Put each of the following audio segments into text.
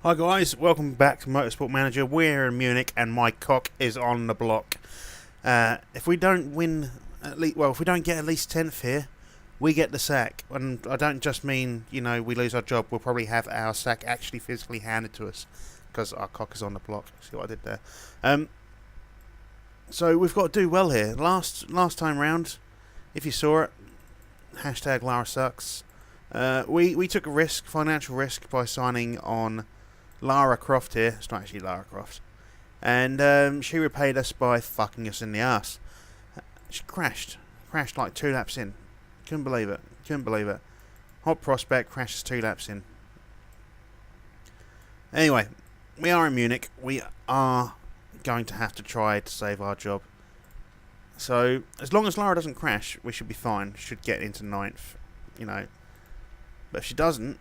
Hi guys, welcome back to Motorsport Manager. We're in Munich and my cock is on the block. If we don't win at least, if we don't get at least 10th here, we get the sack. And I don't just mean, we lose our job. We'll probably have our sack actually physically handed to us because our cock is on the block. See what I did there? So we've got to do well here. Last time round, if you saw it, hashtag Lara sucks. We took a risk, financial risk, by signing on Lara Croft here. It's not actually Lara Croft. And she repaid us by fucking us in the ass. She crashed like 2 laps in. Couldn't believe it. Hot prospect, crashes 2 laps in. Anyway, we are in Munich. We are going to have to try to save our job. So, as long as Lara doesn't crash, we should be fine. Should get into 9th, But if she doesn't,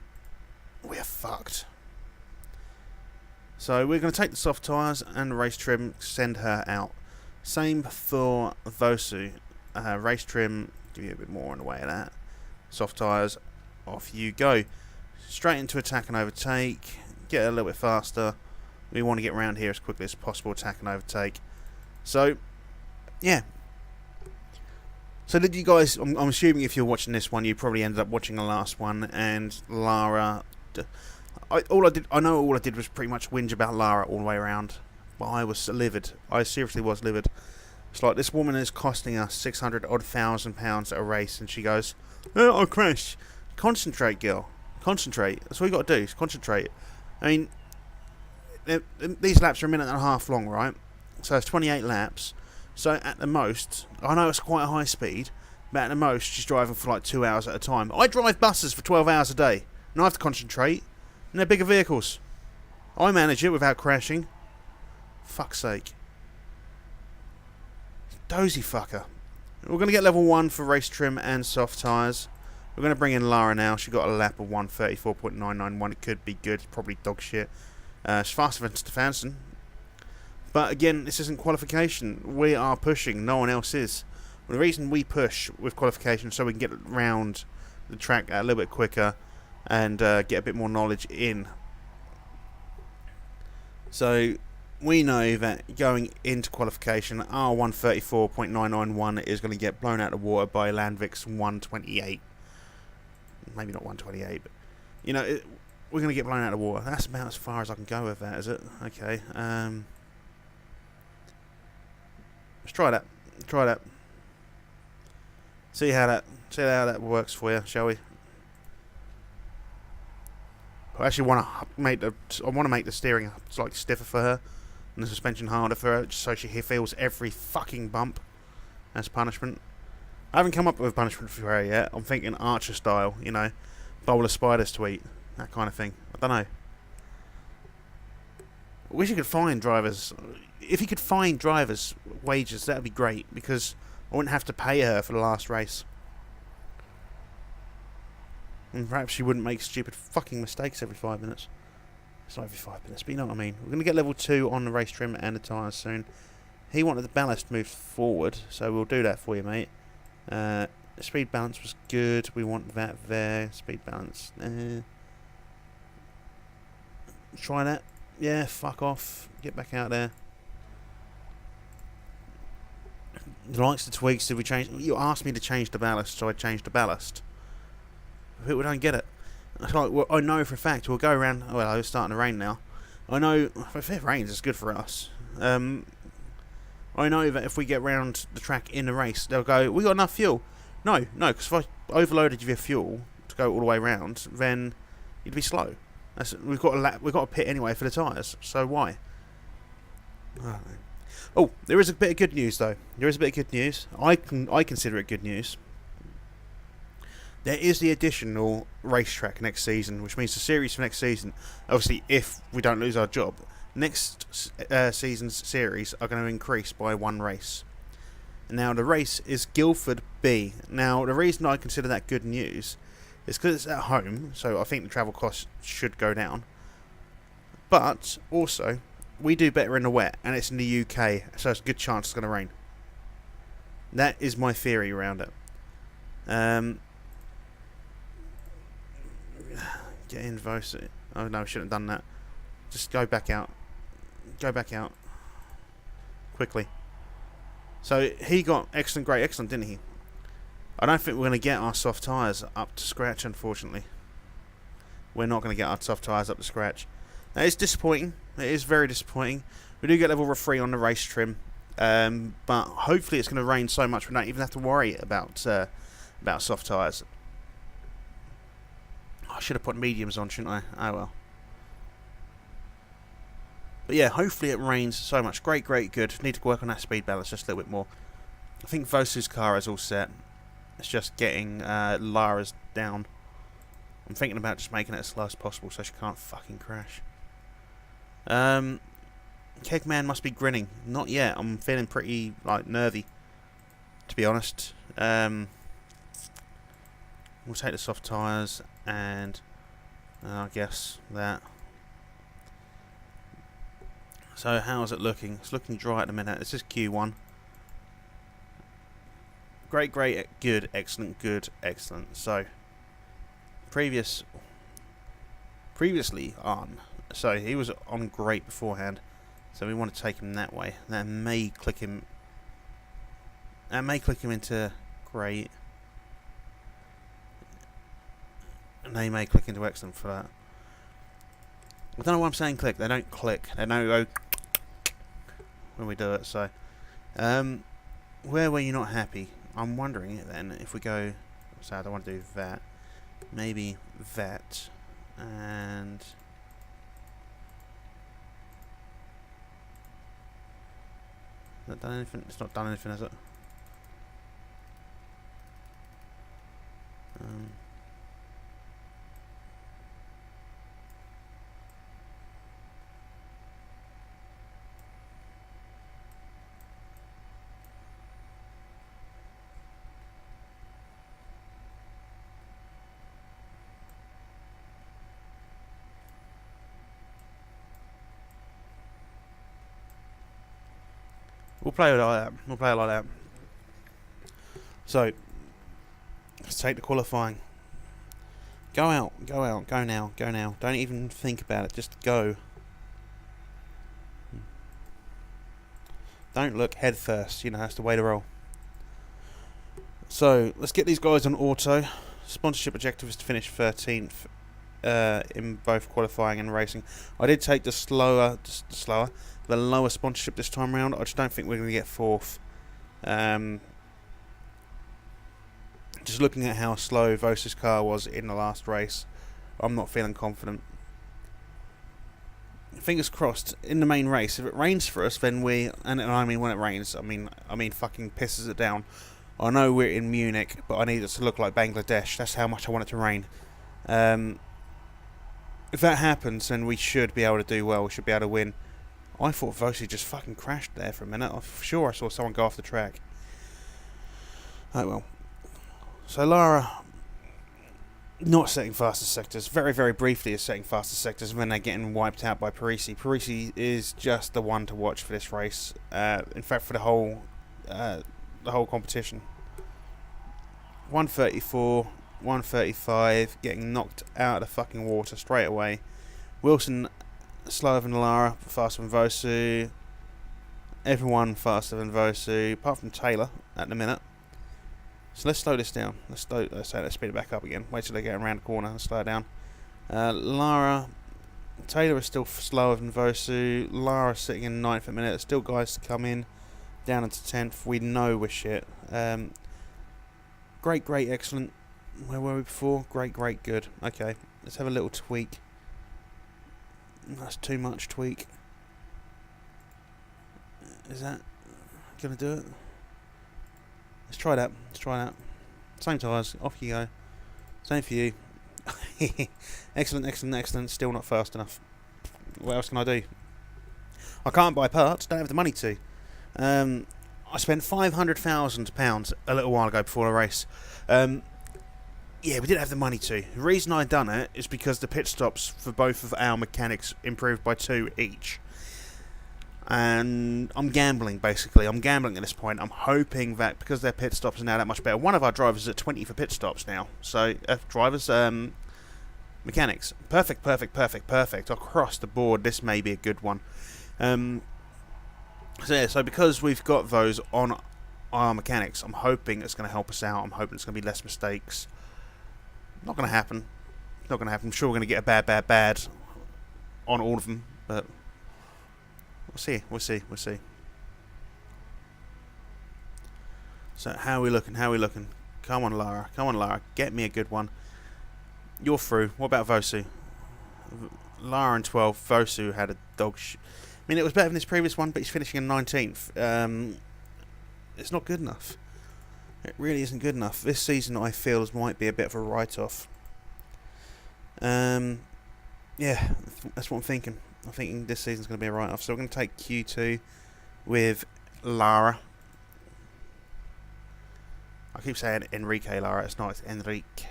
we're fucked. So we're going to take the soft tyres and race trim, send her out. Same for Vosu. Race trim, give you a bit more in the way of that. Soft tyres, off you go. Straight into attack and overtake. Get a little bit faster. We want to get around here as quickly as possible, attack and overtake. So, yeah. So did you guys, I'm assuming if you're watching this one, you probably ended up watching the last one, and Lara... all I did was pretty much whinge about Lara all the way around. But I was livid. I seriously was livid. It's like, this woman is costing us 600,000 pounds at a race, and she goes, "Oh, I crashed." Concentrate, girl. Concentrate. That's all you got to do, is concentrate. I mean, these laps are a minute and a half long, right? So it's 28 laps. So at the most, I know it's quite a high speed, but at the most, she's driving for like 2 hours at a time. I drive buses for 12 hours a day, and I have to concentrate. And they're bigger vehicles. I manage it without crashing. Fuck's sake. Dozy fucker. We're going to get level 1 for race trim and soft tyres. We're going to bring in Lara now. She got a lap of 1:34.991. It could be good. It's probably dog shit. It's faster than Stefansson. But again, this isn't qualification. We are pushing. No one else is. Well, the reason we push with qualification is so we can get around the track a little bit quicker and get a bit more knowledge in. So we know that going into qualification, our 1:34.991 is going to get blown out of the water by Landvik's 1:28. Maybe not 1:28, but we're going to get blown out of the water. That's about as far as I can go with that, is it? Okay. Let's try that. See how that works for you, shall we? I actually want to make the steering slightly stiffer for her and the suspension harder for her, just so she feels every fucking bump as punishment. I haven't come up with a punishment for her yet. I'm thinking Archer style, bowl of spiders to eat, that kind of thing. I don't know. I wish you could find drivers. If you could find drivers' wages, that would be great, because I wouldn't have to pay her for the last race. And perhaps she wouldn't make stupid fucking mistakes every 5 minutes. It's not every 5 minutes, but you know what I mean. We're going to get level 2 on the race trim and the tyres soon. He wanted the ballast moved forward, so we'll do that for you, mate. The speed balance was good. We want that there. Speed balance. Try that. Yeah, fuck off. Get back out there. The likes of tweaks, did we change? You asked me to change the ballast, so I changed the ballast. People don't get it. It's like, well, I know for a fact we'll go around. Well, it's starting to rain now. I know if it rains, it's good for us. I know that if we get round the track in the race, they'll go, "We got enough fuel." No, because if I overloaded your fuel to go all the way round, then you'd be slow. We've got a pit anyway for the tyres, so why? I don't know. Oh, there is a bit of good news though. I consider it good news. There is the additional racetrack next season, which means the series for next season, obviously if we don't lose our job, next season's series are going to increase by 1 race. Now the race is Guildford B. Now the reason I consider that good news is because it's at home, so I think the travel costs should go down. But also, we do better in the wet, and it's in the UK, so it's a good chance it's going to rain. That is my theory around it. Get in Vosi. Oh no, I shouldn't have done that. Just go back out. Go back out. Quickly. So he got excellent, great, excellent, didn't he? I don't think we're going to get our soft tyres up to scratch, unfortunately. We're not going to get our soft tyres up to scratch. That is disappointing. It is very disappointing. We do get level 3 on the race trim. But hopefully it's going to rain so much we don't even have to worry about soft tyres. I should have put mediums on, shouldn't I? Oh well. But yeah, hopefully it rains so much. Great, great, good. Need to work on that speed balance just a little bit more. I think Vosu's car is all set. It's just getting Lara's down. I'm thinking about just making it as slow as possible so she can't fucking crash. Kegman must be grinning. Not yet. I'm feeling pretty nervy, to be honest. We'll take the soft tyres and I guess that. So how is it looking? It's looking dry at the minute. This is Q1. Great, great, good, excellent, good, excellent. So previously on. So he was on great beforehand. So we want to take him that way. That may click him. That may click him into great. And they may click into excellent for that. I don't know why I'm saying click. They don't click. They don't go when we do it. So, where were you not happy? I'm wondering then if we go. So I don't want to do that. Maybe that and. Has that done anything? It's not done anything, has it? We'll play it like that. We'll play it like that. So, let's take the qualifying. Go out, go out, go now, go now. Don't even think about it, just go. Don't look head first, you know, that's the way to roll. So, let's get these guys on auto. Sponsorship objective is to finish 13th in both qualifying and racing. I did take the lower sponsorship this time around. I just don't think we're going to get 4th. Just looking at how slow Vosa's car was in the last race, I'm not feeling confident. Fingers crossed in the main race. If it rains for us, then and I mean when it rains, I mean fucking pisses it down. I know we're in Munich, but I need it to look like Bangladesh. That's how much I want it to rain. If that happens, then we should be able to do well. We should be able to win. I thought Vosi just fucking crashed there for a minute. I'm sure I saw someone go off the track. Oh well. So Lara, not setting fastest sectors. Very, very briefly is setting fastest sectors when they're getting wiped out by Parisi. Parisi is just the one to watch for this race. In fact, for the whole competition. 134, 135, getting knocked out of the fucking water straight away. Wilson slower than Lara, faster than Vosu. Everyone faster than Vosu, apart from Taylor at the minute. So let's slow this down. Let's speed it back up again. Wait till they get around the corner and slow it down. Taylor is still slower than Vosu. Lara sitting in 9th at the minute. There's still guys to come in. Down into 10th. We know we're shit. Great, great, excellent. Where were we before? Great, great, good. Okay, let's have a little tweak. That's too much tweak. Is that gonna do it? Let's try that. Let's try that. Same tyres. Off you go. Same for you. Excellent, excellent, excellent. Still not fast enough. What else can I do? I can't buy parts. Don't have the money to. I spent £500,000 a little while ago before a race. Yeah, we didn't have the money to. The reason I done it is because the pit stops for both of our mechanics improved by 2 each. And I'm gambling, basically. I'm gambling at this point. I'm hoping that because their pit stops are now that much better. One of our drivers is at 20 for pit stops now. So, drivers, Mechanics. Perfect, perfect, perfect, perfect. Across the board, this may be a good one. So yeah, so because we've got those on our mechanics, I'm hoping it's going to help us out. I'm hoping it's going to be less mistakes. Not going to happen. Not going to happen. I'm sure we're going to get a bad on all of them, but we'll see. We'll see. We'll see. So how are we looking? How are we looking? Come on, Lara. Come on, Lara. Get me a good one. You're through. What about Vosu? Lara in 12th. Vosu had a dog shit. I mean, it was better than this previous one, but he's finishing in 19th. It's not good enough. It really isn't good enough. This season, I feel, might be a bit of a write-off. Yeah, that's what I'm thinking. I'm thinking this season's going to be a write-off. So we're going to take Q2 with Lara. I keep saying Enrique Lara. It's not. It's Enrique.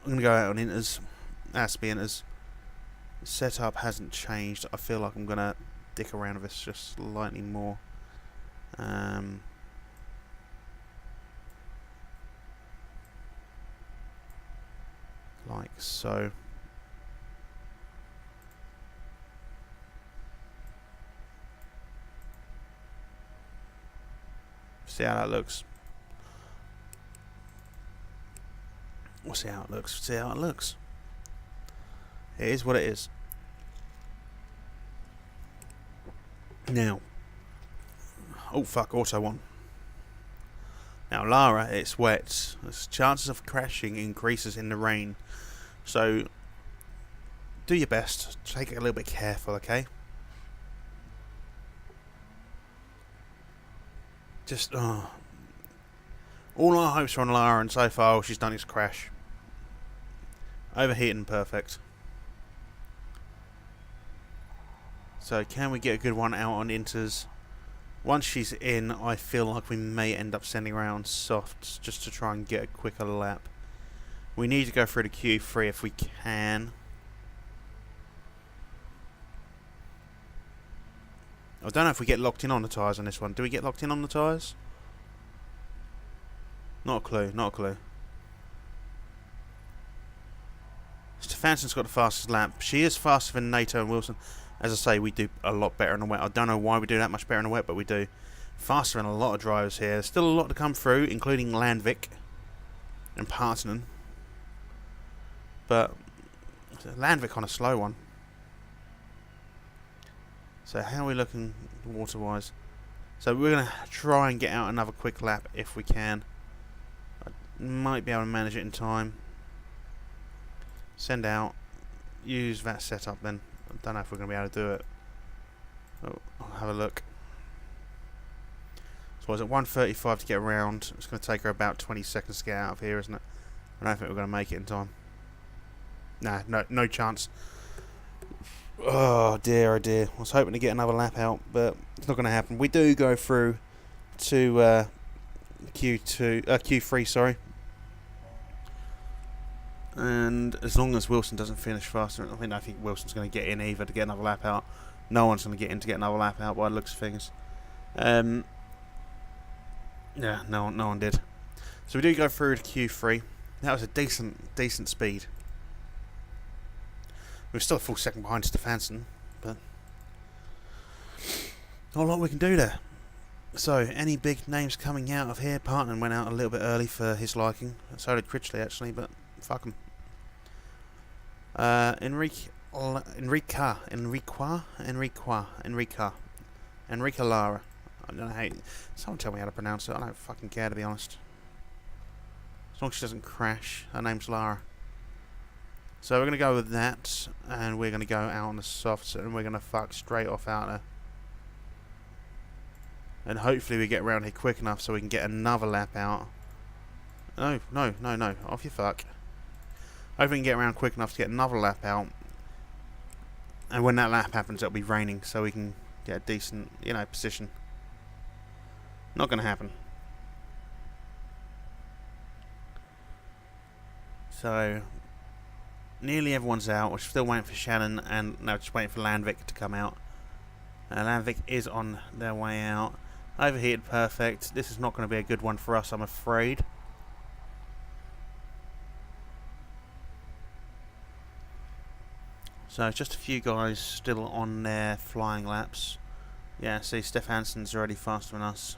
I'm going to go out on Inters. Has to be Inters. Setup hasn't changed. I feel like I'm going to dick around with this just slightly more. Like so. See how that looks. We'll see how it looks. See how it looks. It is what it is. Now. Oh fuck, auto one. Now Lara, it's wet. The chances of crashing increases in the rain. So do your best. Take it a little bit careful, okay? Just all our hopes are on Lara, and so far all she's done is crash. Overheating perfect. So can we get a good one out on Inters? Once she's in, I feel like we may end up sending her around softs just to try and get a quicker lap. We need to go through the Q3 if we can. I don't know if we get locked in on the tyres on this one. Do we get locked in on the tyres? Not a clue, not a clue. Stefansson's got the fastest lap. She is faster than Nato and Wilson. As I say, we do a lot better in the wet. I don't know why we do that much better in the wet, but we do. Faster than a lot of drivers here. There's still a lot to come through, including Landvik and Partanen. But Landvik on a slow one. So how are we looking water-wise? So we're going to try and get out another quick lap if we can. I might be able to manage it in time. Send out. Use that setup then. I don't know if we're going to be able to do it. Oh, I'll have a look. So I was at 1:35 to get around. It's going to take her about 20 seconds to get out of here, isn't it? I don't think we're going to make it in time. Nah, no chance. Oh dear, oh dear. I was hoping to get another lap out, but it's not going to happen. We do go through to Q3, sorry. And as long as Wilson doesn't finish faster, I don't think Wilson's going to get in either to get another lap out. No one's going to get in to get another lap out by the looks of things. Yeah, no one did. So we do go through to Q3. That was a decent speed. We're still a full second behind Stefansson, but not a lot we can do there. So, any big names coming out of here? Partanen went out a little bit early for his liking. So did Critchley, actually, but fuck him. Enrique Lara. I don't know how. Someone tell me how to pronounce it. I don't fucking care, to be honest. As long as she doesn't crash. Her name's Lara. So we're going to go with that, and we're going to go out on the softs, and we're going to fuck straight off out there. And hopefully we get around here quick enough so we can get another lap out. No. Off you fuck. Hopefully we can get around quick enough to get another lap out. And when that lap happens, it'll be raining, so we can get a decent, position. Not going to happen. So, nearly everyone's out. We're still waiting for Shannon, and no, just waiting for Landvik to come out. Landvik is on their way out. Overheated perfect. This is not going to be a good one for us, I'm afraid. So just a few guys still on their flying laps. Yeah, see, Stefansson's already faster than us.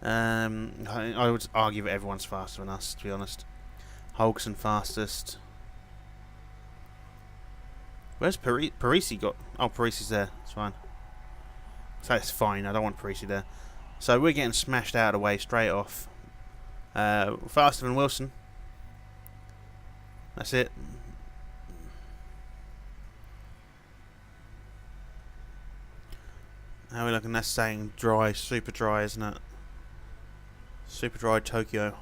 I would argue that everyone's faster than us, to be honest. Holgson fastest. Where's Parisi got? Oh, Parisi's there. It's fine. So it's fine. I don't want Parisi there. So we're getting smashed out of the way straight off. Faster than Wilson. That's it. How are we looking? That's saying dry, super dry, isn't it? Super dry Tokyo.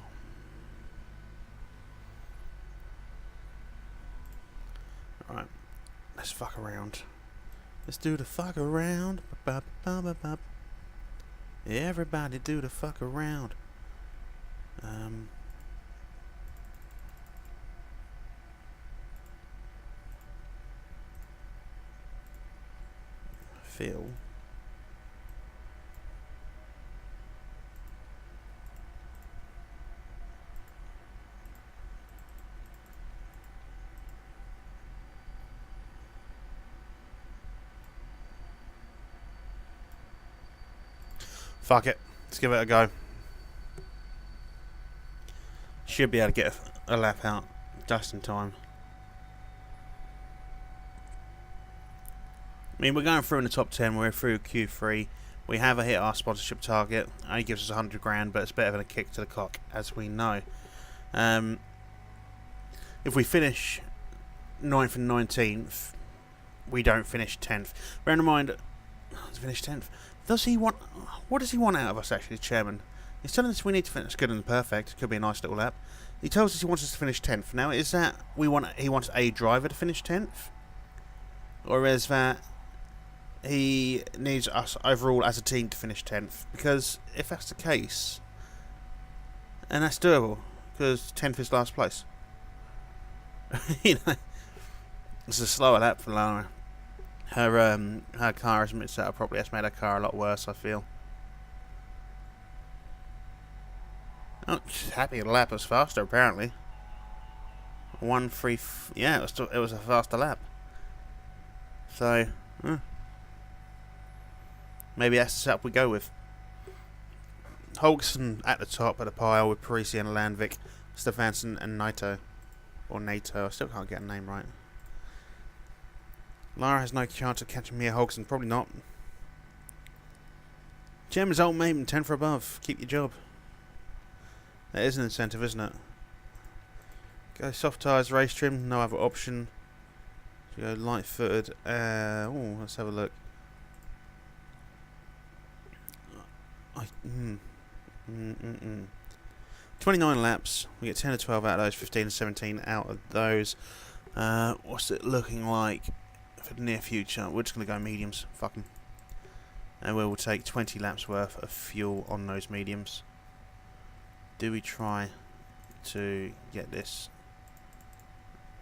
Right, let's fuck around. Let's do the fuck around. Everybody do the fuck around. Feel. Fuck it. Let's give it a go. Should be able to get a lap out just in time. I mean, we're going through in the top 10. We're through Q3. We have hit our sponsorship target. It only gives us 100 grand, but it's better than a kick to the cock, as we know. If we finish 9th and 19th, we don't finish 10th. Bear in mind, to finish 10th. Does he want? What does he want out of us, actually, the chairman? He's telling us we need to finish good and perfect. Could be a nice little lap. He tells us he wants us to finish 10th. Now, is that he wants a driver to finish 10th? Or is that he needs us overall as a team to finish 10th? Because if that's the case, and that's doable, because 10th is last place. You know, it's a slower lap for Lara. Her car hasn't been set up properly. That's made her car a lot worse, I feel. Oh, she's happy the lap was faster, apparently. 1-3... Yeah, it was a faster lap. So, maybe that's the setup we go with. Holgson at the top of the pile with Parisi and Landvik, Stefansson and Naito. Or Nato, I still can't get a name right. Lara has no chance of catching Mia Holgson, probably not. Chairman's old mate, 10 for above. Keep your job. That is an incentive, isn't it? Go soft tyres, race trim, no other option. So go light footed. Let's have a look. 29 laps. We get 10 to 12 out of those, 15 to 17 out of those. What's it looking like for the near future? We're just going to go mediums. Fuck 'em. And we will take 20 laps worth of fuel on those mediums. Do we try to get this?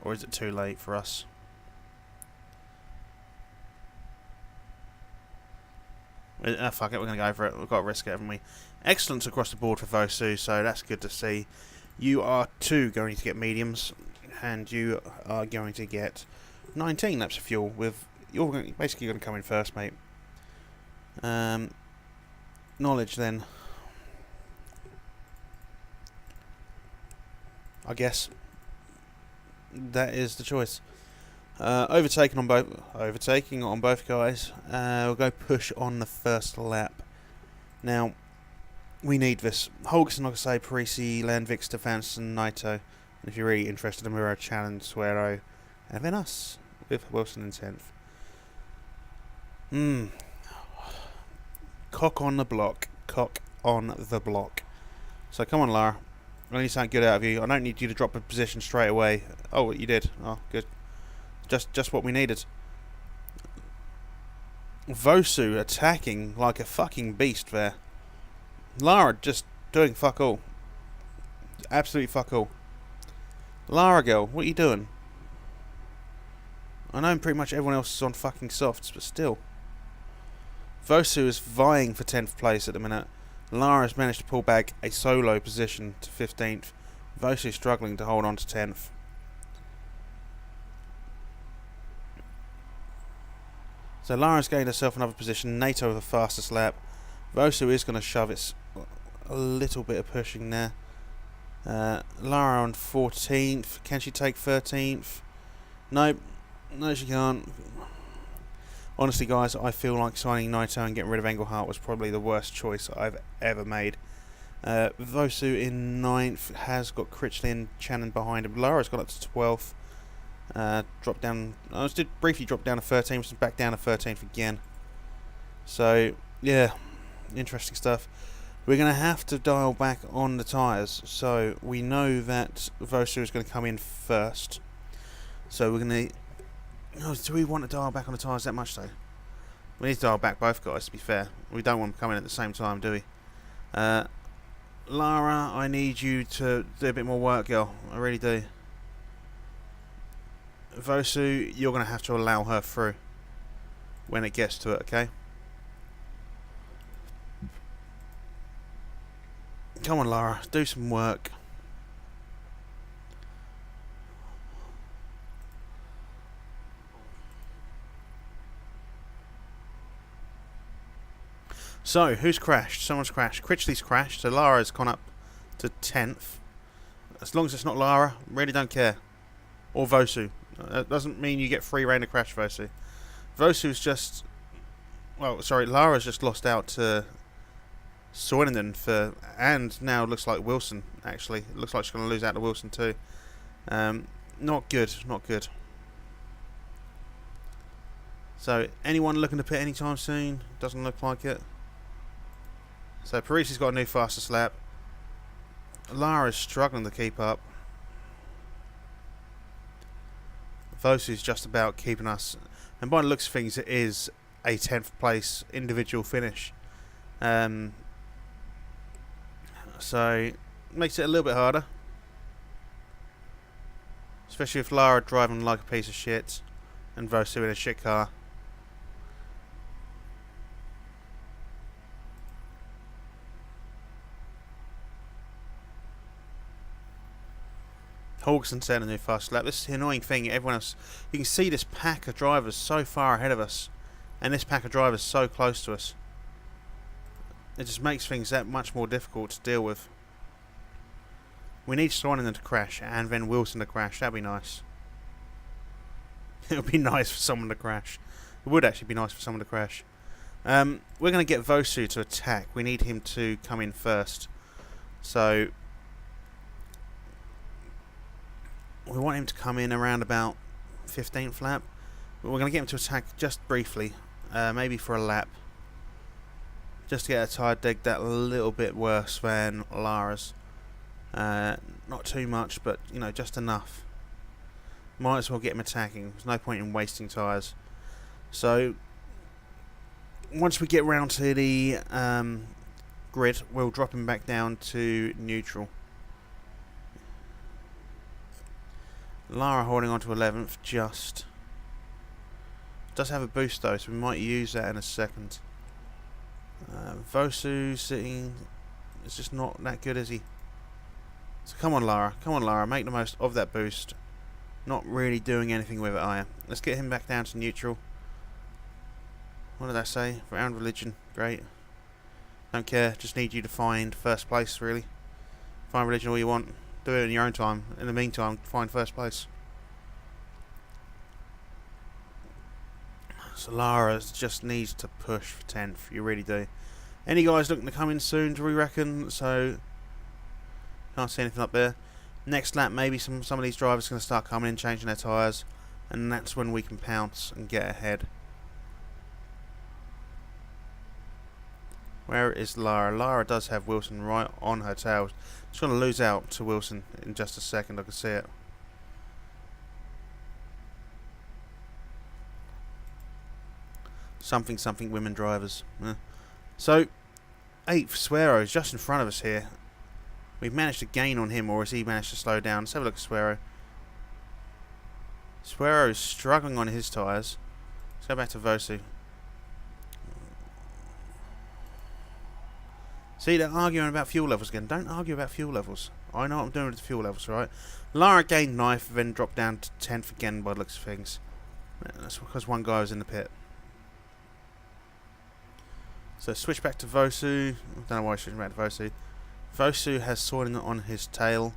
Or is it too late for us? Fuck it, we're going to go for it. We've got to risk it, haven't we? Excellence across the board for Vosu, so that's good to see. You are going to get mediums, and you are going to get 19 laps of fuel. You're basically going to come in first, mate. Knowledge, then. I guess that is the choice. Overtaking on both guys. We'll go push on the first lap. Now, we need this. Holgson, like I say, Parisi, Landvik, Stefansson, Naito. And if you're really interested in Muro, Challenge, Suero, and then us with Wilson in 10th. Cock on the block. Cock on the block. So come on, Lara. I need something good out of you. I don't need you to drop a position straight away. Oh, you did. Oh, good. Just what we needed. Vosu attacking like a fucking beast there. Lara just doing fuck all. Absolutely fuck all. Lara girl, what are you doing? I know pretty much everyone else is on fucking softs, but still. Vosu is vying for 10th place at the minute. Lara has managed to pull back a solo position to 15th. Vosu struggling to hold on to 10th. So Lara's gained herself another position. NATO with the fastest lap. Vosu is going to shove it a little bit of pushing there. Lara on 14th. Can she take 13th? Nope. No, she can't. Honestly, guys, I feel like signing Naito and getting rid of Engelhardt was probably the worst choice I've ever made. Vosu in 9th has got Critchley and Channon behind him. Lara's got up to 12th. Dropped down. I did briefly drop down to 13th, back down to 13th again. So, yeah, interesting stuff. We're going to have to dial back on the tyres. So, we know that Vosu is going to come in first. So, we're going to... Oh, do we want to dial back on the tyres that much, though? We need to dial back both guys, to be fair. We don't want them coming at the same time, do we? Lara, I need you to do a bit more work, girl. I really do. Vosu, you're going to have to allow her through when it gets to it, okay? Come on, Lara, do some work. So, who's crashed? Someone's crashed. Critchley's crashed, so Lara's gone up to 10th. As long as it's not Lara, really don't care. Or Vosu. That doesn't mean you get free reign to crash Vosu. Vosu's just... Well, sorry, Lara's just lost out to Soininen for... And now it looks like Wilson, actually. It looks like she's going to lose out to Wilson too. Not good, not good. So, anyone looking to pit anytime soon? Doesn't look like it. So, Parisi's got a new fastest lap. Lara's struggling to keep up. Vosu's just about keeping us. And by the looks of things, it is a 10th place individual finish. So, makes it a little bit harder. Especially if Lara driving like a piece of shit and Vosu in a shit car. Hawkson set a new fast lap. This is the annoying thing. Everyone else, you can see this pack of drivers so far ahead of us, and this pack of drivers so close to us. It just makes things that much more difficult to deal with. We need Soininen to crash, and then Wilson to crash. That'd be nice. It would be nice for someone to crash. It would actually be nice for someone to crash. We're going to get Vosu to attack. We need him to come in first. So... we want him to come in around about 15th lap. But we're going to get him to attack just briefly. Maybe for a lap. Just to get a tyre dig that little bit worse than Lara's. Not too much, but, you know, just enough. Might as well get him attacking. There's no point in wasting tyres. So, once we get round to the grid, we'll drop him back down to neutral. Lara holding on to 11th, just. Does have a boost though, so we might use that in a second. Vosu sitting is just not that good, is he? So come on, Lara, make the most of that boost. Not really doing anything with it, are you? Let's get him back down to neutral. What did I say? Round religion, great. Don't care, just need you to find first place, really. Find religion all you want. Do it in your own time. In the meantime, find first place. So Lara just needs to push for 10th. You really do. Any guys looking to come in soon, do we reckon? So, can't see anything up there. Next lap, maybe some of these drivers are going to start coming in, changing their tyres. And that's when we can pounce and get ahead. Where is Lara? Lara does have Wilson right on her tail. She's going to lose out to Wilson in just a second. I can see it. Something women drivers. So, 8th, Suero is just in front of us here. We've managed to gain on him, or has he managed to slow down? Let's have a look at Suero. Suero is struggling on his tyres. Let's go back to Vosu. See, they're arguing about fuel levels again. Don't argue about fuel levels. I know what I'm doing with the fuel levels, right? Lara gained 9th, then dropped down to 10th again by the looks of things. That's because one guy was in the pit. So switch back to Vosu. I don't know why I switched back to Vosu. Vosu has Soinen on his tail.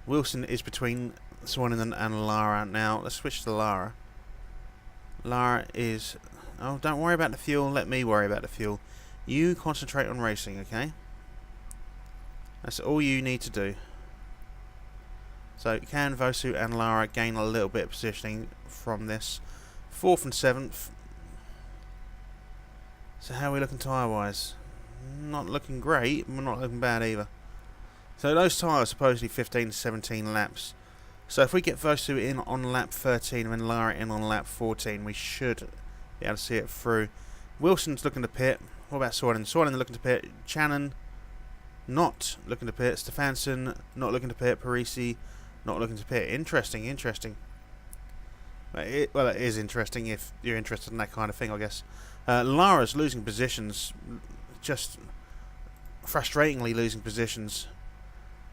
Wilson is between Soinen and Lara. Now let's switch to Lara. Lara is... Oh, don't worry about the fuel. Let me worry about the fuel. You concentrate on racing, okay? That's all you need to do. So can Vosu and Lara gain a little bit of positioning from this? 4th and 7th. So how are we looking tyre-wise? Not looking great, but not looking bad either. So those tyres are supposedly 15 to 17 laps. So if we get Vosu in on lap 13 and then Lara in on lap 14, we should be able to see it through. Wilson's looking to pit. What about Soinen? Soinen looking to pit. Channon not looking to pit. Stefansson not looking to pit. Parisi not looking to pit. Interesting, interesting. Well, it is interesting if you're interested in that kind of thing, I guess. Lara's losing positions. Just frustratingly losing positions.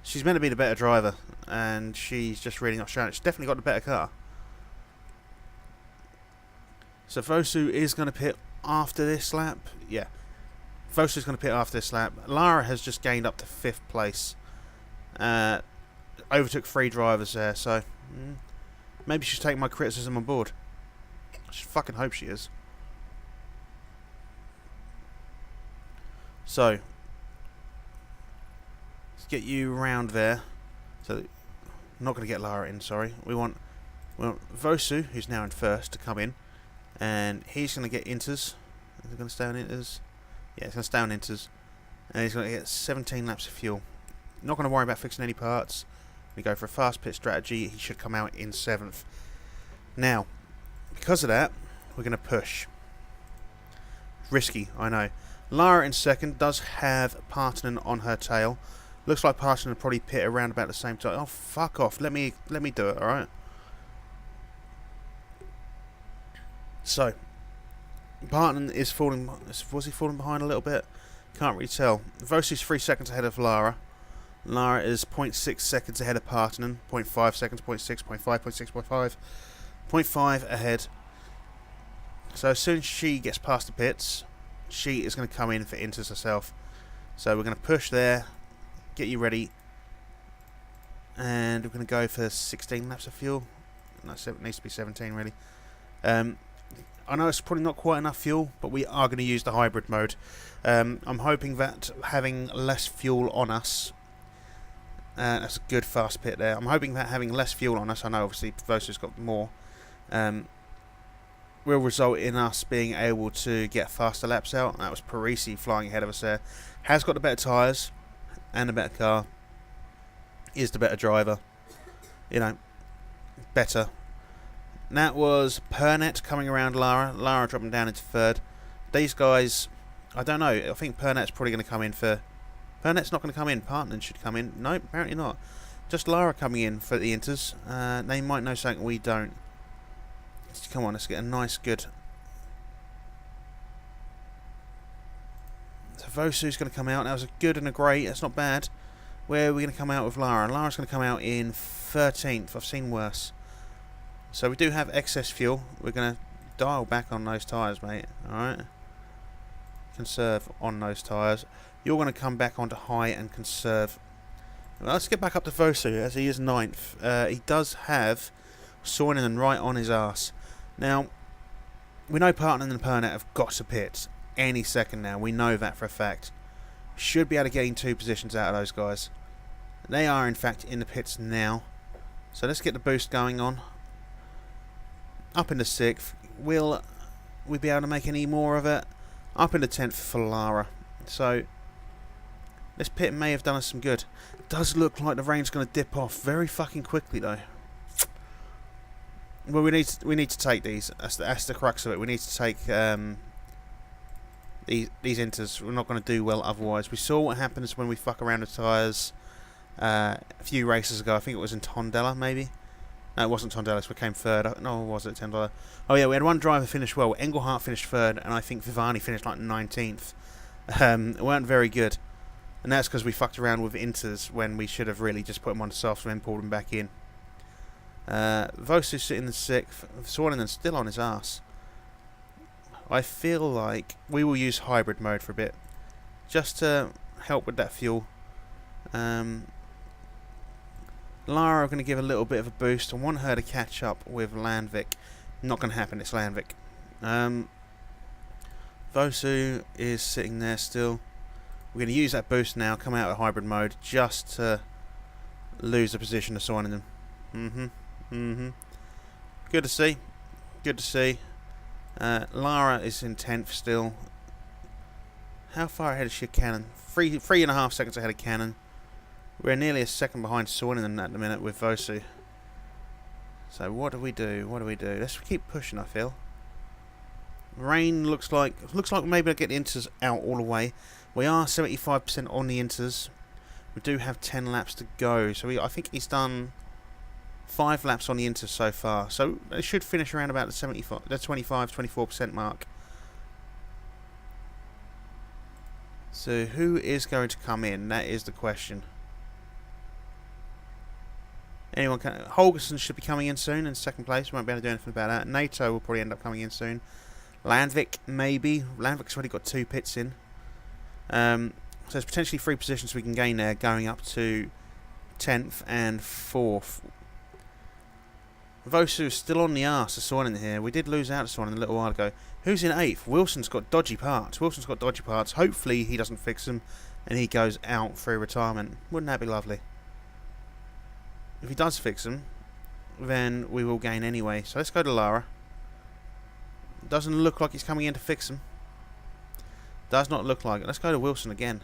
She's meant to be the better driver, and she's just really not showing it. She's definitely got the better car. So Vosu is going to pit after this lap. Yeah. Vosu's going to pit after this lap. Lara has just gained up to 5th place. Overtook 3 drivers there, so maybe she's taking my criticism on board. I should fucking hope she is. So let's get you around there. So I'm not going to get Lara in, sorry. We want Vosu, who's now in 1st, to come in. And he's going to get inters. Is he going to stay on inters? Yeah, he's going to stay on inters. And he's going to get 17 laps of fuel. Not going to worry about fixing any parts. We go for a fast pit strategy. He should come out in 7th. Now, because of that, we're going to push. Risky, I know. Lara in 2nd does have Partanen on her tail. Looks like Partanen will probably pit around about the same time. Oh, fuck off. Let me do it, alright? So, Partanen is falling... Was he falling behind a little bit? Can't really tell. Vosu's 3 seconds ahead of Lara. Lara is 0.6 seconds ahead of Partanen. 0.5 seconds, 0.6, 0.5, 0.6, 0.5. 0.5 ahead. So as soon as she gets past the pits, she is going to come in for inters herself. So we're going to push there, get you ready, and we're going to go for 16 laps of fuel. No, it needs to be 17 really. I know it's probably not quite enough fuel, but we are going to use the hybrid mode. I'm hoping that having less fuel on us, that's a good fast pit there. I'm hoping that having less fuel on us, I know obviously Vosu's got more, will result in us being able to get faster laps out. That was Parisi flying ahead of us there. Has got the better tyres and the better car. Is the better driver. You know, better. And that was Pernet coming around Lara. Lara dropping down into 3rd. These guys, I don't know. I think Pernet's probably going to come in for... Pernet's not going to come in. Partanen should come in. No, apparently not. Just Lara coming in for the inters. They might know something we don't. Come on, let's get a nice, good... So Vosu's going to come out. That was a good and a great. That's not bad. Where are we going to come out with Lara? Lara's going to come out in 13th. I've seen worse. So we do have excess fuel. We're going to dial back on those tyres, mate. Alright? Conserve on those tyres. You're going to come back onto high and conserve. Well, let's get back up to Vosu, as he is 9th. He does have Soinen right on his arse. Now, we know Partanen and Pernet have got to pit any second now. We know that for a fact. Should be able to gain 2 positions out of those guys. They are, in fact, in the pits now. So let's get the boost going on. Up into 6th. Will we be able to make any more of it? Up into 10th for Lara. So this pit may have done us some good. It does look like the rain's going to dip off very fucking quickly, though. Well, we need to take these. That's the crux of it. We need to take these inters. We're not going to do well otherwise. We saw what happens when we fuck around with tyres a few races ago. I think it was in Tondela, maybe. No, it wasn't Tondela. We came 3rd. No, was it Tondela? Oh yeah, we had one driver finish well. Engelhardt finished 3rd, and I think Vivani finished like 19th. It weren't very good, and that's because we fucked around with inters when we should have really just put them on the softs and then pulled them back in. Vosu's sitting in 6th. Soinenen's still on his ass. I feel like we will use hybrid mode for a bit, just to help with that fuel. Lara are going to give a little bit of a boost. I want her to catch up with Landvik. Not going to happen, it's Landvik. Vosu is sitting there still. We're going to use that boost now, come out of hybrid mode, just to lose the position of Soinen. Good to see. Good to see. Lara is in 10th still. How far ahead is she of Cannon? 3.5 seconds ahead of Cannon. We're nearly a second behind Soinen at the minute with Vosu. So what do we do? What do we do? Let's keep pushing, I feel. Rain looks like maybe I'll get the inters out all the way. We are 75% on the inters. We do have 10 laps to go. So I think he's done 5 laps on the inters so far. So it should finish around about the 24% mark. So who is going to come in? That is the question. Anyone can. Holgersen should be coming in soon in second place. We won't be able to do anything about that. NATO will probably end up coming in soon. Landvik, maybe. Landvik's already got 2 pits in. So there's potentially 3 positions we can gain there, going up to 10th and 4th. Vosu is still on the arse of Soinen here. We did lose out to Soinen a little while ago. Who's in 8th? Wilson's got dodgy parts. Hopefully he doesn't fix them and he goes out through retirement. Wouldn't that be lovely? If he does fix them, then we will gain anyway. So let's go to Lara. Doesn't look like he's coming in to fix them. Does not look like it. Let's go to Wilson again.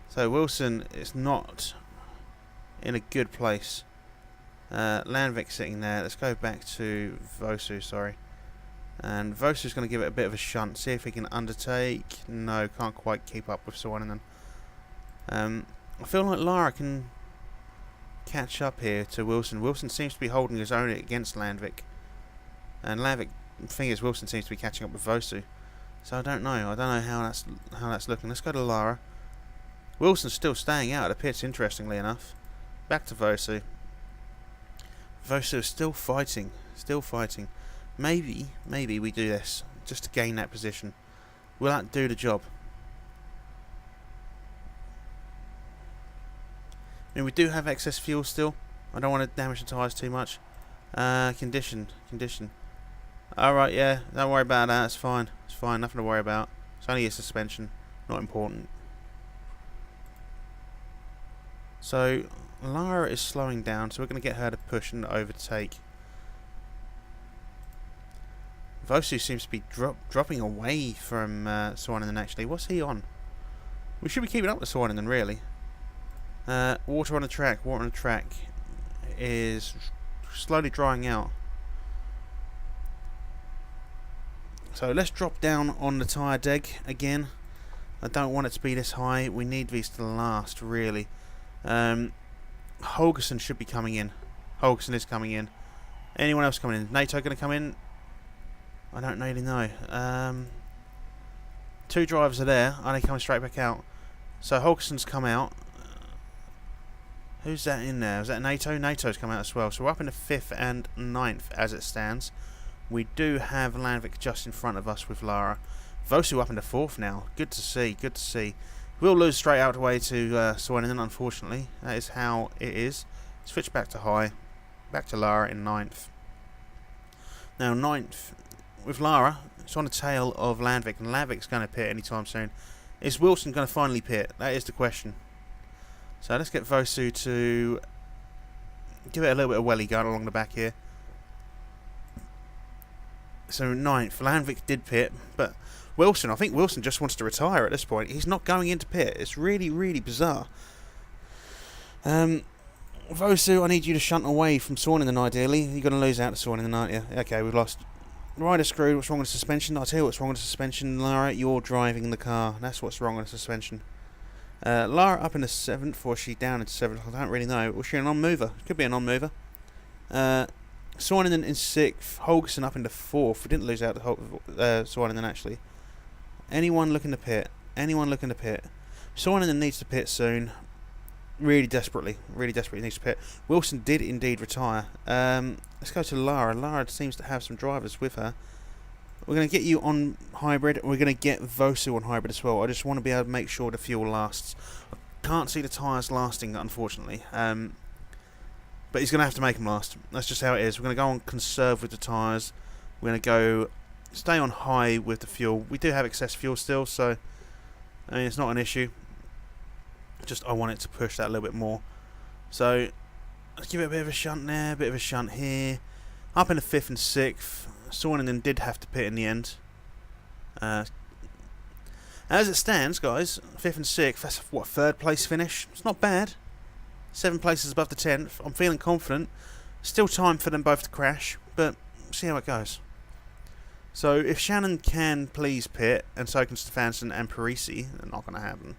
So Wilson is not in a good place. Landvik sitting there. Let's go back to Vosu, sorry. And Vosu's going to give it a bit of a shunt. See if he can undertake. No, can't quite keep up with Soinen. I feel like Lara can catch up here to Wilson. Wilson seems to be holding his own against Landvik. And Landvik fingers Wilson seems to be catching up with Vosu. So I don't know. I don't know how that's looking. Let's go to Lara. Wilson's still staying out of the pits, interestingly enough. Back to Vosu. Vosu is still fighting. Still fighting. Maybe we do this just to gain that position. Will that do the job? I mean, we do have excess fuel still. I don't want to damage the tyres too much. Condition. Alright, yeah, don't worry about that. It's fine. It's fine, nothing to worry about. It's only a suspension. Not important. So, Lara is slowing down, so we're going to get her to push and overtake. Vosu seems to be dropping away from Soinen actually. What's he on? We should be keeping up with Soinen really. Water on the track is slowly drying out. So let's drop down on the tyre deg again. I don't want it to be this high. We need these to last really. Holgersen should be coming in. Holgersen is coming in. Anyone else coming in? NATO going to come in? I don't really know. 2 drivers are there. Are they coming straight back out? So Holgersen's come out. Who's that in there? Is that NATO? NATO's come out as well. So we're up in the 5th and 9th as it stands. We do have Landvik just in front of us with Lara. Vosu up in the 4th now. Good to see. Good to see. We'll lose straight out the way to Soinen, unfortunately. That is how it is. Switch back to high. Back to Lara in 9th. Now 9th with Lara. It's on the tail of Landvik. And Landvik's going to pit anytime soon. Is Wilson going to finally pit? That is the question. So let's get Vosu to give it a little bit of welly going along the back here. So 9th, Landvik did pit, but Wilson, I think Wilson just wants to retire at this point. He's not going into pit. It's really, really bizarre. Vosu, I need you to shunt away from Soinen ideally. You're going to lose out to Soinen, aren't you? Okay, we've lost. Rider screwed. What's wrong with the suspension? I'll tell you what's wrong with the suspension, Lara. You're driving the car. That's what's wrong with the suspension. Lara up in the 7th, or is she down in 7th? I don't really know. Was she a non-mover? Could be a non-mover. Soinen in 6th. Holgersen up in the 4th. We didn't lose out to Soinen actually. Anyone looking to pit? Anyone looking to pit? Soinen needs to pit soon. Really desperately needs to pit. Wilson did indeed retire. Let's go to Lara. Lara seems to have some drivers with her. We're going to get you on hybrid. We're going to get Vosu on hybrid as well. I just want to be able to make sure the fuel lasts. I can't see the tyres lasting, unfortunately. But he's going to have to make them last. That's just how it is. We're going to go on conserve with the tyres. We're going to go stay on high with the fuel. We do have excess fuel still, so I mean, it's not an issue. Just I want it to push that a little bit more. So let's give it a bit of a shunt there, a bit of a shunt here. Up in the 5th and 6th. Sornen did have to pit in the end. As it stands, guys, 5th and 6th, that's what, 3rd place finish? It's not bad. 7 places above the 10th. I'm feeling confident. Still time for them both to crash, but see how it goes. So if Shannon can please pit, and so can Stefansson and Parisi, they're not going to happen.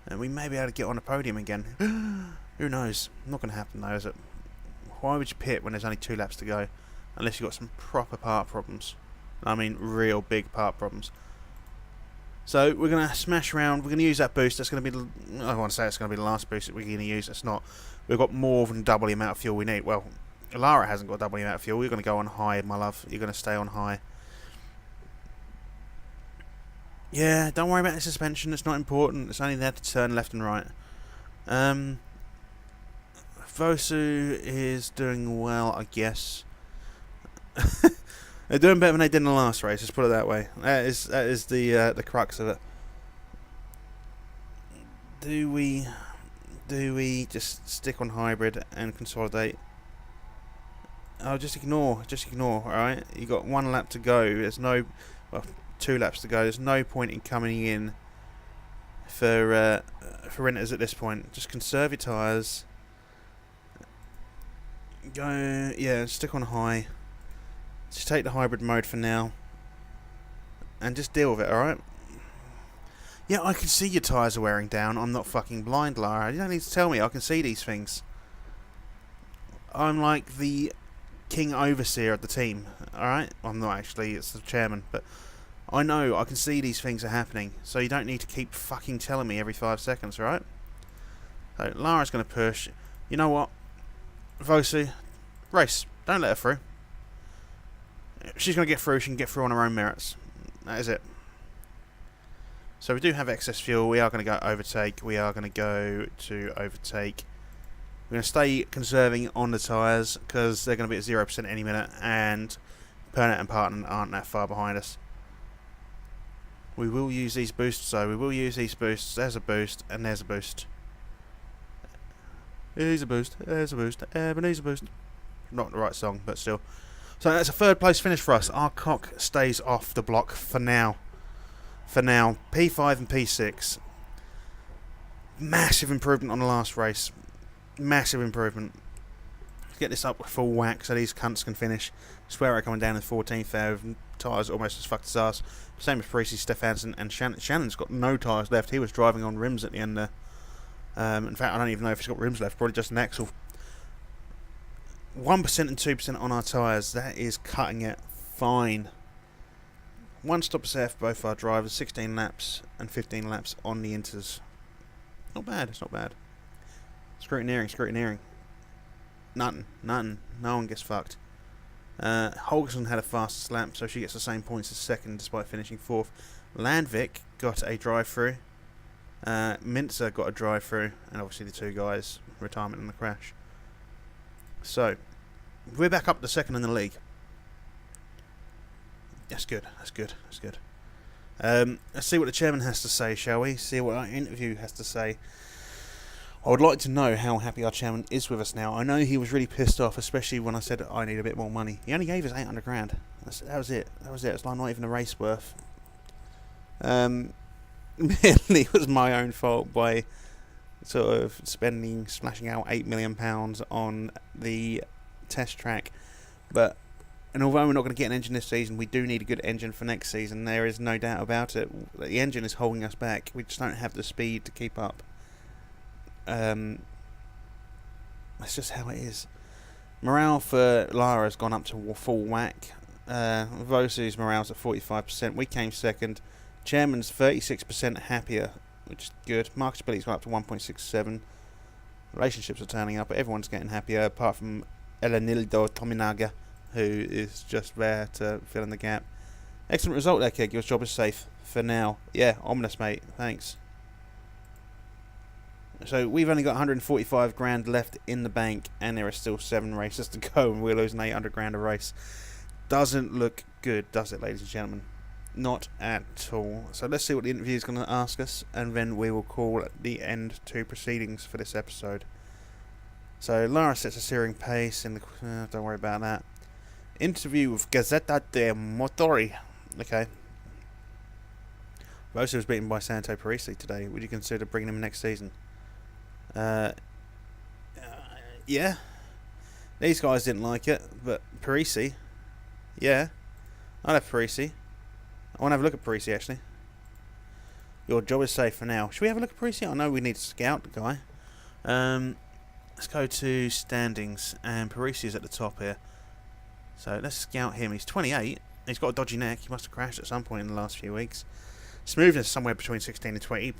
And we may be able to get on the podium again. Who knows? Not going to happen though, is it? Why would you pit when there's only 2 laps to go? Unless you've got some proper part problems. I mean, real big part problems. So we're going to smash around. We're going to use that boost. That's going to be, I want to say it's going to be the last boost that we're going to use. It's not. We've got more than double the amount of fuel we need. Well, Lara hasn't got double the amount of fuel. We're going to go on high, my love. You're going to stay on high. Yeah, don't worry about the suspension. It's not important. It's only there to turn left and right. Vosu is doing well, I guess. They're doing better than they did in the last race. Let's put it that way. That is the crux of it. Do we just stick on hybrid and consolidate? Oh, just ignore. All right. You got 1 lap to go. There's no, well, 2 laps to go. There's no point in coming in for renters at this point. Just conserve your tyres. Go, yeah. Stick on high. Just take the hybrid mode for now, and just deal with it. All right. Yeah, I can see your tyres are wearing down. I'm not fucking blind, Lara. You don't need to tell me. I can see these things. I'm like the king overseer of the team. Alright? I'm not actually. It's the chairman. But I know. I can see these things are happening. So you don't need to keep fucking telling me every 5 seconds, alright? So Lara's going to push. You know what? Vosu, race. Don't let her through. If she's going to get through, she can get through on her own merits. That is it. So we do have excess fuel. We are going to go overtake. We are going to go to overtake. We're going to stay conserving on the tyres because they're going to be at 0% any minute, and Pernat and Parton aren't that far behind us. We will use these boosts, though. We will use these boosts. There's a boost, and there's a boost. Here's a boost. There's a boost. Ebenezer boost. Not the right song, but still. So that's a 3rd place finish for us. Our cock stays off the block for now. P5 and P6. Massive improvement on the last race. Massive improvement. Let's get this up with full whack so these cunts can finish. Swear coming down in 14th there with tyres almost as fucked as ours. Same with Parisi, Stefansson, and Shannon. Shannon's got no tyres left. He was driving on rims at the end there. In fact, I don't even know if he's got rims left. Probably just an axle. 1% and 2% on our tyres. That is cutting it fine. 1 stop SF, both our drivers. 16 laps and 15 laps on the inters. Not bad. It's not bad. Scrutineering. Nothing. No one gets fucked. Holgerson had a fastest lap, so she gets the same points as 2nd despite finishing 4th. Landvik got a drive-through. Mintzer got a drive-through. And obviously the 2 guys, retirement and the crash. So, we're back up to 2nd in the league. That's good. Let's see what the chairman has to say, shall we? See what our interview has to say. I would like to know how happy our chairman is with us now. I know he was really pissed off, especially when I said I need a bit more money. He only gave us 800 grand. That was it. It's like not even a race worth. Merely it was my own fault by sort of splashing out £8 million on the test track. But, and although we're not going to get an engine this season, we do need a good engine for next season. There is no doubt about it. The engine is holding us back. We just don't have the speed to keep up. That's just how it is. Morale for Lara has gone up to full whack. Vosu's morale's at 45%. We came 2nd. Chairman's 36% happier, which is good. Marketability's gone up to 1.67. Relationships are turning up, but everyone's getting happier, apart from Elenildo Tominaga, who is just there to fill in the gap. Excellent result there, Keg. Your job is safe for now. Yeah, ominous, mate. Thanks. So we've only got 145 grand left in the bank, and there are still 7 races to go, and we're losing 800 grand a race. Doesn't look good, does it, ladies and gentlemen? Not at all. So let's see what the interview is going to ask us, and then we will call the end to proceedings for this episode. So Lara sets a searing pace in the... don't worry about that. Interview with Gazzetta de Motori. Okay. Rossi was beaten by Santo Parisi today. Would you consider bringing him next season? Yeah. These guys didn't like it, but Parisi, yeah. I'll have Parisi. I want to have a look at Parisi, actually. Your job is safe for now. Should we have a look at Parisi? I know we need to scout the guy. Let's go to standings, and Parisi is at the top here. So let's scout him. He's 28. He's got a dodgy neck. He must have crashed at some point in the last few weeks. Smoothness somewhere between 16 and 20.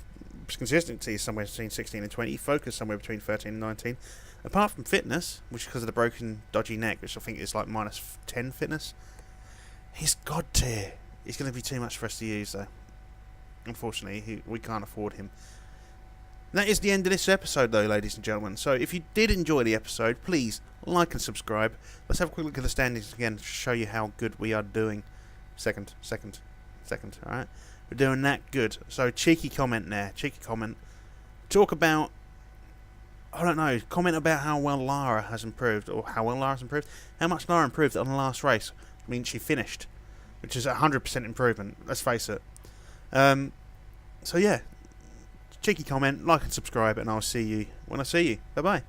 Consistency is somewhere between 16 and 20. Focus somewhere between 13 and 19. Apart from fitness, which is because of the broken, dodgy neck, which I think is like minus 10 fitness, he's god tier. He's going to be too much for us to use, though. Unfortunately, we can't afford him. That is the end of this episode, though, ladies and gentlemen. So if you did enjoy the episode, please like and subscribe. Let's have a quick look at the standings again to show you how good we are doing. Second. Alright? We're doing that good. So cheeky comment there. Cheeky comment. Talk about... I don't know. Comment about how well Lara has improved. Or how well Lara's improved. How much Lara improved on the last race. I mean, she finished. Which is a 100% improvement. Let's face it. So yeah. Cheeky comment, like and subscribe, and I'll see you when I see you. Bye bye.